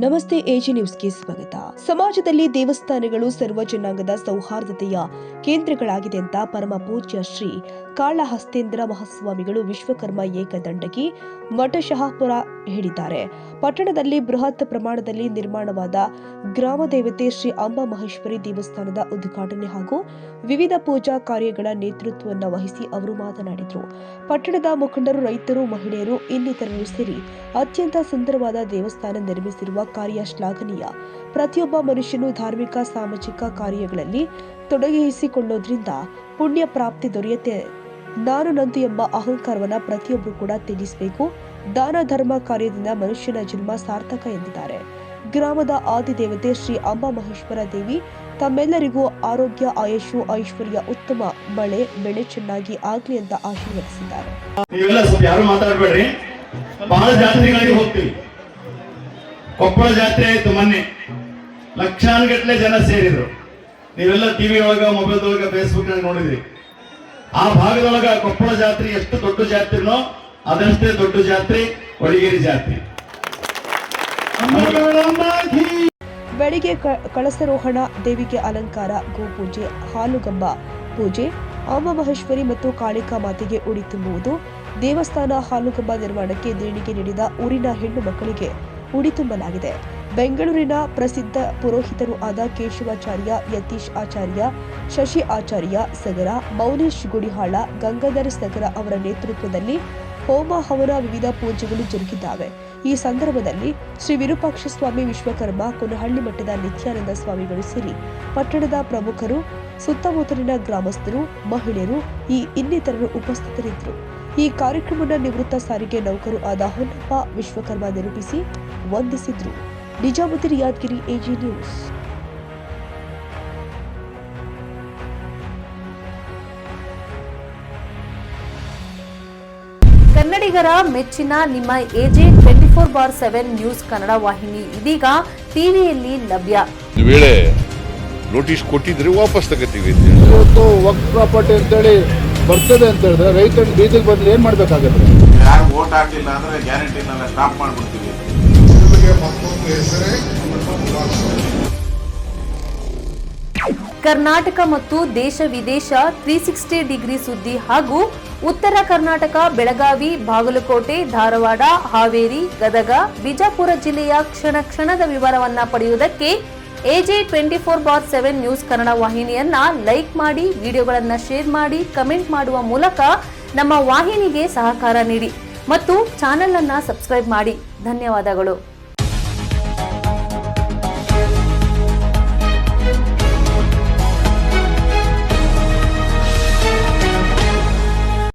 ನಮಸ್ತೆ ಎಜಿ ನ್ಯೂಸ್ಗೆ ಸ್ವಾಗತ. ಸಮಾಜದಲ್ಲಿ ದೇವಸ್ಥಾನಗಳು ಸರ್ವ ಜನಾಂಗದ ಸೌಹಾರ್ದತೆಯ ಕೇಂದ್ರಗಳಾಗಿದೆ ಅಂತ ಪರಮ ಪೂಜ್ಯ ಶ್ರೀ ಕಾಳಹಸ್ತೇಂದ್ರ ಮಹಾಸ್ವಾಮಿಗಳು ವಿಶ್ವಕರ್ಮ ಏಕದಂಡಗಿ ಮಠ ಶಹಾಪುರ ಹೇಳಿದ್ದಾರೆ. ಪಟ್ಟಣದಲ್ಲಿ ಬೃಹತ್ ಪ್ರಮಾಣದಲ್ಲಿ ನಿರ್ಮಾಣವಾದ ಗ್ರಾಮ ದೇವತೆ ಶ್ರೀ ಅಂಬಾ ಮಹೇಶ್ವರಿ ದೇವಸ್ಥಾನದ ಉದ್ಘಾಟನೆ ಹಾಗೂ ವಿವಿಧ ಪೂಜಾ ಕಾರ್ಯಗಳ ನೇತೃತ್ವವನ್ನು ವಹಿಸಿ ಅವರು ಮಾತನಾಡಿದರು. ಪಟ್ಟಣದ ಮುಖಂಡರು, ರೈತರು, ಮಹಿಳೆಯರು ಇನ್ನಿತರರು ಸೇರಿ ಅತ್ಯಂತ ಸುಂದರವಾದ ದೇವಸ್ಥಾನ ನಿರ್ಮಿಸಿರುವ ಕಾರ್ಯ ಶ್ಲಾಘನೀಯ. ಪ್ರತಿಯೊಬ್ಬ ಮನುಷ್ಯನು ಧಾರ್ಮಿಕ ಸಾಮಾಜಿಕ ಕಾರ್ಯಗಳಲ್ಲಿ ತೊಡಗಿಸಿಕೊಳ್ಳೋದ್ರಿಂದ ಪುಣ್ಯ ಪ್ರಾಪ್ತಿ ದೊರೆಯುತ್ತೆ. ನಾನು ನಂದು ಎಂಬ ಅಹಂಕಾರವನ್ನ ಪ್ರತಿಯೊಬ್ಬರು ಕೂಡ ತ್ಯಜಿಸಬೇಕು. ದಾನ ಧರ್ಮ ಕಾರ್ಯದಿಂದ ಮನುಷ್ಯನ ಜನ್ಮ ಸಾರ್ಥಕ ಎಂದಿದ್ದಾರೆ. ಗ್ರಾಮದ ಆದಿದೇವತೆ ಶ್ರೀ ಅಂಬಾ ಮಹೇಶ್ವರ ದೇವಿ ತಮ್ಮೆಲ್ಲರಿಗೂ ಆರೋಗ್ಯ, ಆಯುಷು, ಐಶ್ವರ್ಯ, ಉತ್ತಮ ಮಳೆ ಬೆಳೆ ಚೆನ್ನಾಗಿ ಆಗ್ಲಿ ಅಂತ ಆಶೀರ್ವದಿಸಿದ್ದಾರೆ. ಬಹಳ ಜಾತ್ರೆಗಳಿಗೆ ಹೋಗ್ತೀವಿ. ಕೊಪ್ಪಳ ಜಾತ್ರೆ ಆಯ್ತು ಮೊನ್ನೆ, ಲಕ್ಷಾನುಗಟ್ಟಲೆ ಜನ ಸೇರಿದ್ರು. ನೀವೆಲ್ಲ ಟಿವಿ ಒಳಗ, ಮೊಬೈಲ್ ಒಳಗ, ಫೇಸ್ಬುಕ್ ನಲ್ಲಿ ನೋಡಿದ್ರಿ. ಆ ಭಾಗದೊಳಗ ಕೊಪ್ಪಳ ಜಾತ್ರೆ ಎಷ್ಟು ದೊಡ್ಡ ಜಾತ್ರೆನೋ ಅದಷ್ಟೇ ದೊಡ್ಡ ಜಾತ್ರೆ ಕೊಡಿಗೇರಿ ಜಾತ್ರೆ. ಬೆಳಿಗ್ಗೆ ಕಳಸರೋಹಣ, ದೇವಿಗೆ ಅಲಂಕಾರ, ಗೋಪೂಜೆ, ಹಾಲುಗಂಬ ಪೂಜೆ, ಅಂಬಾ ಮಹೇಶ್ವರಿ ಮತ್ತು ಕಾಳಿಕಾ ಮಾತೆಗೆ ಉಡಿ ತುಂಬುವುದು. ದೇವಸ್ಥಾನ ಹಾಲುಗಂಬ ನಿರ್ಮಾಣಕ್ಕೆ ದೇಣಿಗೆ ನೀಡಿದ ಊರಿನ ಹೆಣ್ಣು ಮಕ್ಕಳಿಗೆ ಉಡಿ ತುಂಬಲಾಗಿದೆ. ಬೆಂಗಳೂರಿನ ಪ್ರಸಿದ್ಧ ಪುರೋಹಿತರು ಆದ ಕೇಶವಾಚಾರ್ಯ, ಯತೀಶ್ ಆಚಾರ್ಯ, ಶಶಿ ಆಚಾರ್ಯ ಸಗರ, ಮೌನೇಶ್ ಗುಡಿಹಾಳ, ಗಂಗಾಧರ್ ಸಗರ ಅವರ ನೇತೃತ್ವದಲ್ಲಿ ಹೋಮ ಹವನ ವಿವಿಧ ಪೂಜೆಗಳು ಜರುಗಿದ್ದಾವೆ. ಈ ಸಂದರ್ಭದಲ್ಲಿ ಶ್ರೀ ವಿರೂಪಾಕ್ಷ ಸ್ವಾಮಿ ವಿಶ್ವಕರ್ಮ, ಕೊನಹಳ್ಳಿ ಮಠದ ನಿತ್ಯಾನಂದ ಸ್ವಾಮಿಗಳು ಸೇರಿ ಪಟ್ಟಣದ ಪ್ರಮುಖರು, ಸುತ್ತಮುತ್ತಲಿನ ಗ್ರಾಮಸ್ಥರು, ಮಹಿಳೆಯರು ಇನ್ನಿತರರು ಉಪಸ್ಥಿತರಿದ್ದರು. ಈ ಕಾರ್ಯಕ್ರಮದ ನಿವೃತ್ತ ಸಾರಿಗೆ ನೌಕರು ಆದ ಹೊನ್ನಪ್ಪ ವಿಶ್ವಕರ್ಮ ನಿರೂಪಿಸಿ ವಂದಿಸಿದ್ರು. Nizamuddin, Yadagiri, AG news. ಕನ್ನಡಿಗರ ಮೆಚ್ಚಿನ ನಿಮ್ಮ ಎಜೆ 24/7 ನ್ಯೂಸ್ ಕನ್ನಡ ವಾಹಿನಿ ಇದೀಗ ಟಿವಿಯಲ್ಲಿ ಲಭ್ಯ. ವೇಳೆ ನೋಟಿಸ್ ಕೊಟ್ಟಿದ್ರೆ ವಾಪಸ್ ತಗೋತೀವಿ. ಇವತ್ತು ವಕ್ಫ್ ಪ್ರಾಪರ್ಟಿ ಅಂತೇಳಿ ಬರ್ತದೆ ಅಂತ ಹೇಳಿದ್ರೆ ರೈತರು ಬೀದಿಗೆ ಬಂದ್ರೆ ಏನ್ ಮಾಡ್ಬೇಕಾಗತ್ತೆ? ಯಾರು ವೋಟ್ ಹಾಕಿಲ್ಲ ಅಂದ್ರೆ ಗ್ಯಾರಂಟಿನೆಲ್ಲ ಸ್ಟಾಪ್ ಮಾಡ್ಬಿಡ್ತೀವಿ. ಕರ್ನಾಟಕ ಮತ್ತು ದೇಶ ವಿದೇಶ 360 ಡಿಗ್ರಿ ಸುದ್ದಿ ಹಾಗೂ ಉತ್ತರ ಕರ್ನಾಟಕ, ಬೆಳಗಾವಿ, ಬಾಗಲಕೋಟೆ, ಧಾರವಾಡ, ಹಾವೇರಿ, ಗದಗ, ಬಿಜಾಪುರ ಜಿಲ್ಲೆಯ ಕ್ಷಣ ಕ್ಷಣದ ವಿವರವನ್ನ ಪಡೆಯುವುದಕ್ಕೆ ಎಜೆ 24/7 ನ್ಯೂಸ್ ಕನ್ನಡ ವಾಹಿನಿಯನ್ನ ಲೈಕ್ ಮಾಡಿ, ವಿಡಿಯೋಗಳನ್ನ ಶೇರ್ ಮಾಡಿ, ಕಮೆಂಟ್ ಮಾಡುವ ಮೂಲಕ ನಮ್ಮ ವಾಹಿನಿಗೆ ಸಹಕಾರ ನೀಡಿ ಮತ್ತು ಚಾನೆಲ್ ಅನ್ನ ಸಬ್ಸ್ಕ್ರೈಬ್ ಮಾಡಿ. ಧನ್ಯವಾದಗಳು.